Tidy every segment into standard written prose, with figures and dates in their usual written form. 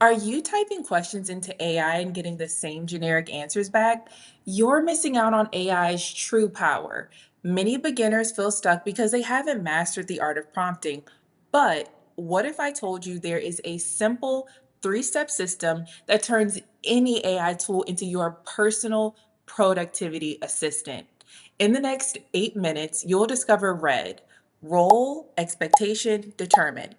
Are you typing questions into AI and getting the same generic answers back? You're missing out on AI's true power. Many beginners feel stuck because they haven't mastered the art of prompting. But what if I told you there is a simple three-step system that turns any AI tool into your personal productivity assistant? In the next 8 minutes, you'll discover RED: role, expectation, determine.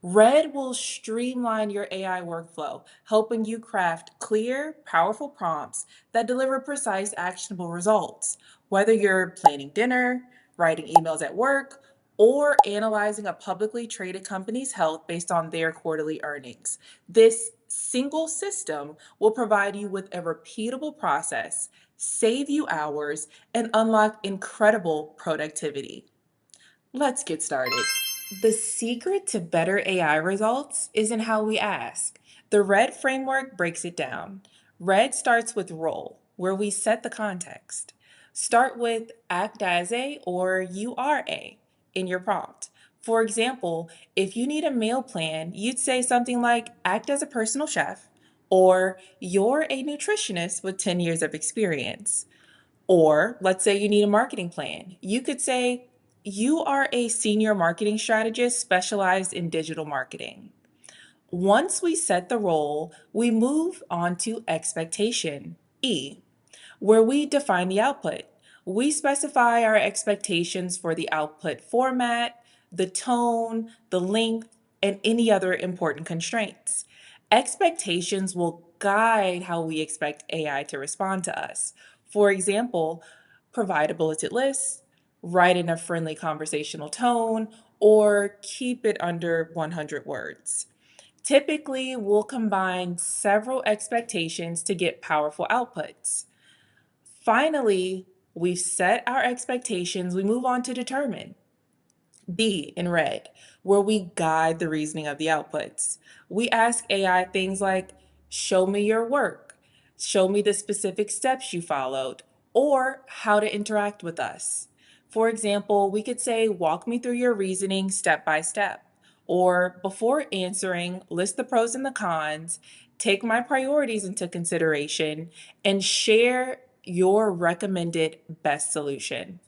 Red will streamline your AI workflow, helping you craft clear, powerful prompts that deliver precise, actionable results. Whether you're planning dinner, writing emails at work, or analyzing a publicly traded company's health based on their quarterly earnings, this single system will provide you with a repeatable process, save you hours, and unlock incredible productivity. Let's get started. The secret to better AI results is in how we ask. The RED framework breaks it down. RED starts with role, where we set the context. Start with act as a or you are a in your prompt. For example, if you need a meal plan, you'd say something like act as a personal chef or you're a nutritionist with 10 years of experience. Or let's say you need a marketing plan. You could say, you are a senior marketing strategist specialized in digital marketing. Once we set the role, we move on to expectation, E, where we define the output. We specify our expectations for the output format, the tone, the length, and any other important constraints. Expectations will guide how we expect AI to respond to us. For example, provide a bulleted list, write in a friendly conversational tone, or keep it under 100 words. Typically, we'll combine several expectations to get powerful outputs. Finally, we've set our expectations, we move on to determine. B in red, where we guide the reasoning of the outputs. We ask AI things like, show me your work, show me the specific steps you followed, or how to interact with us. For example, we could say, walk me through your reasoning step by step. Or before answering, list the pros and the cons, take my priorities into consideration, and share your recommended best solution.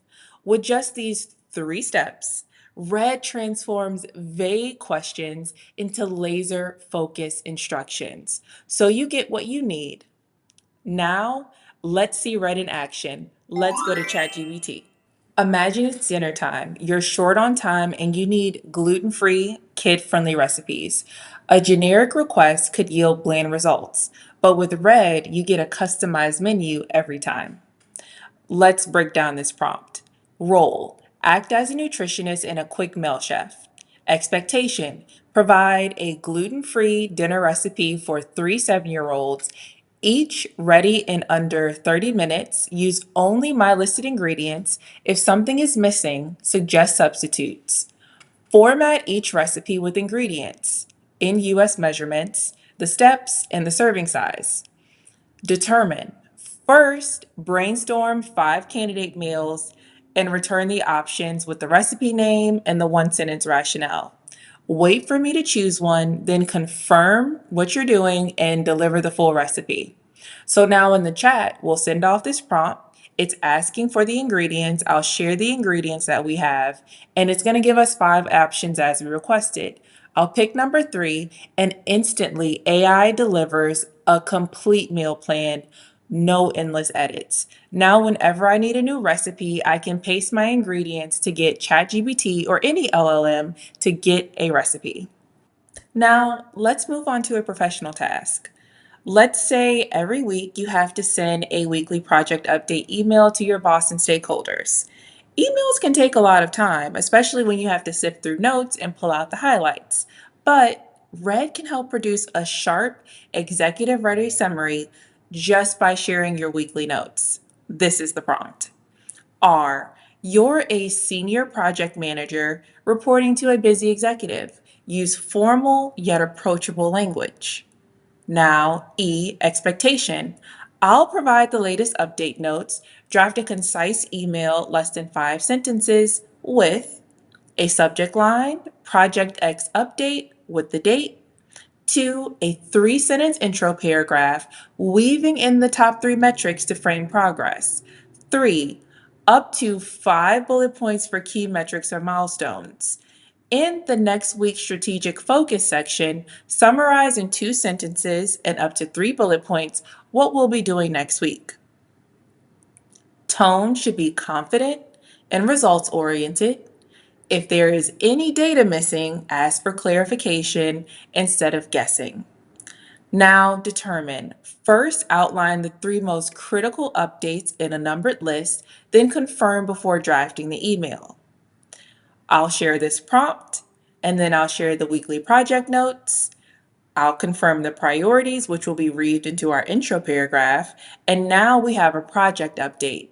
With just these three steps, Red transforms vague questions into laser focused instructions. So you get what you need. Now, let's see Red in action. Let's go to ChatGPT. Imagine it's dinner time. You're short on time and you need gluten free, kid friendly recipes. A generic request could yield bland results, but with Red, you get a customized menu every time. Let's break down this prompt. Role: act as a nutritionist and a quick meal chef. Expectation: provide a gluten free dinner recipe for three 7-year-olds, each ready in under 30 minutes. Use only my listed ingredients. If something is missing, suggest substitutes. Format each recipe with ingredients in US measurements, the steps, and the serving size. Determine. First, brainstorm 5 candidate meals and return the options with the recipe name and the one sentence rationale. Wait for me to choose one, then confirm what you're doing and deliver the full recipe. So now in the chat, we'll send off this prompt. It's asking for the ingredients. I'll share the ingredients that we have, and it's going to give us 5 options as we requested. I'll pick number 3, and instantly AI delivers a complete meal plan, no endless edits. Now, whenever I need a new recipe, I can paste my ingredients to get ChatGPT or any LLM to get a recipe. Now, let's move on to a professional task. Let's say every week you have to send a weekly project update email to your boss and stakeholders. Emails can take a lot of time, especially when you have to sift through notes and pull out the highlights. But Red can help produce a sharp, executive ready summary just by sharing your weekly notes. This is the prompt. R, you're a senior project manager reporting to a busy executive. Use formal yet approachable language. Now, E, expectation. I'll provide the latest update notes, draft a concise email, less than 5 sentences, with a subject line, Project X update with the date, 2, a 3-sentence intro paragraph, weaving in the top 3 metrics to frame progress. 3, up to 5 bullet points for key metrics or milestones. In the next week's strategic focus section, summarize in 2 sentences and up to 3 bullet points what we'll be doing next week. Tone should be confident and results oriented. If there is any data missing, ask for clarification instead of guessing. Now determine. First, outline the 3 most critical updates in a numbered list, then confirm before drafting the email. I'll share this prompt, and then I'll share the weekly project notes. I'll confirm the priorities, which will be weaved into our intro paragraph, and now we have a project update.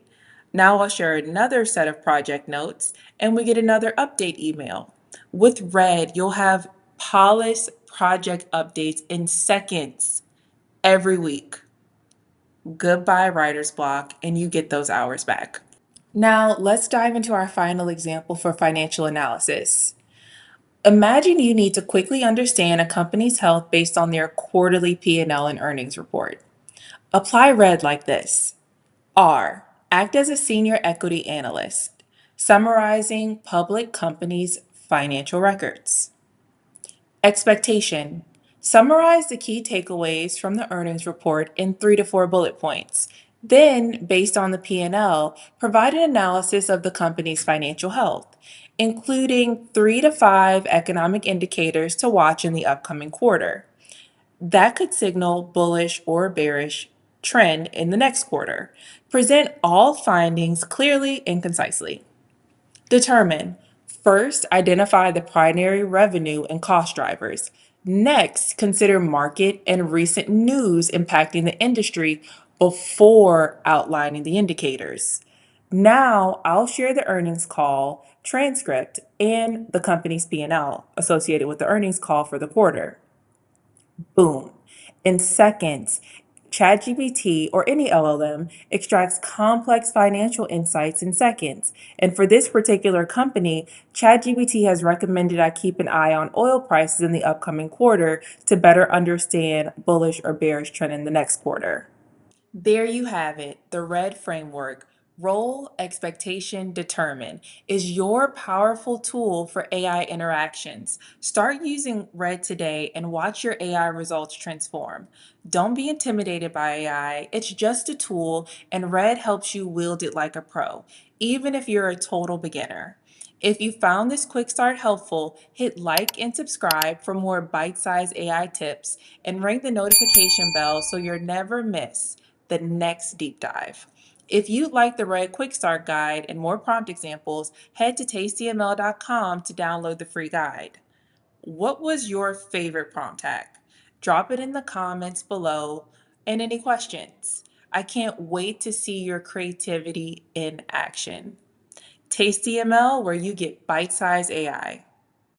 Now I'll share another set of project notes, and we get another update email. With R.E.D, you'll have polished project updates in seconds every week. Goodbye, writer's block, and you get those hours back. Now, let's dive into our final example for financial analysis. Imagine you need to quickly understand a company's health based on their quarterly P&L and earnings report. Apply R.E.D like this. R. Act as a senior equity analyst, summarizing public companies' financial records. Expectation. Summarize the key takeaways from the earnings report in 3 to 4 bullet points. Then, based on the P&L, provide an analysis of the company's financial health, including 3 to 5 economic indicators to watch in the upcoming quarter. That could signal bullish or bearish trend in the next quarter. Present all findings clearly and concisely. Determine. First, identify the primary revenue and cost drivers. Next, consider market and recent news impacting the industry before outlining the indicators. Now, I'll share the earnings call transcript and the company's P&L associated with the earnings call for the quarter. Boom. In seconds, ChatGPT or any LLM extracts complex financial insights in seconds. And for this particular company, ChatGPT has recommended I keep an eye on oil prices in the upcoming quarter to better understand bullish or bearish trend in the next quarter. There you have it, the R.E.D framework. Role, expectation, determine is your powerful tool for AI interactions. Start using R.E.D today and watch your AI results transform. Don't be intimidated by AI. It's just a tool, and R.E.D helps you wield it like a pro, even if you're a total beginner. If you found this quick start helpful, hit like and subscribe for more bite-sized AI tips and ring the notification bell so you'll never miss the next deep dive. If you'd like the R.E.D Quick Start Guide and more prompt examples, head to tastyml.com to download the free guide. What was your favorite prompt hack? Drop it in the comments below and any questions. I can't wait to see your creativity in action. TastyML, where you get bite-sized AI.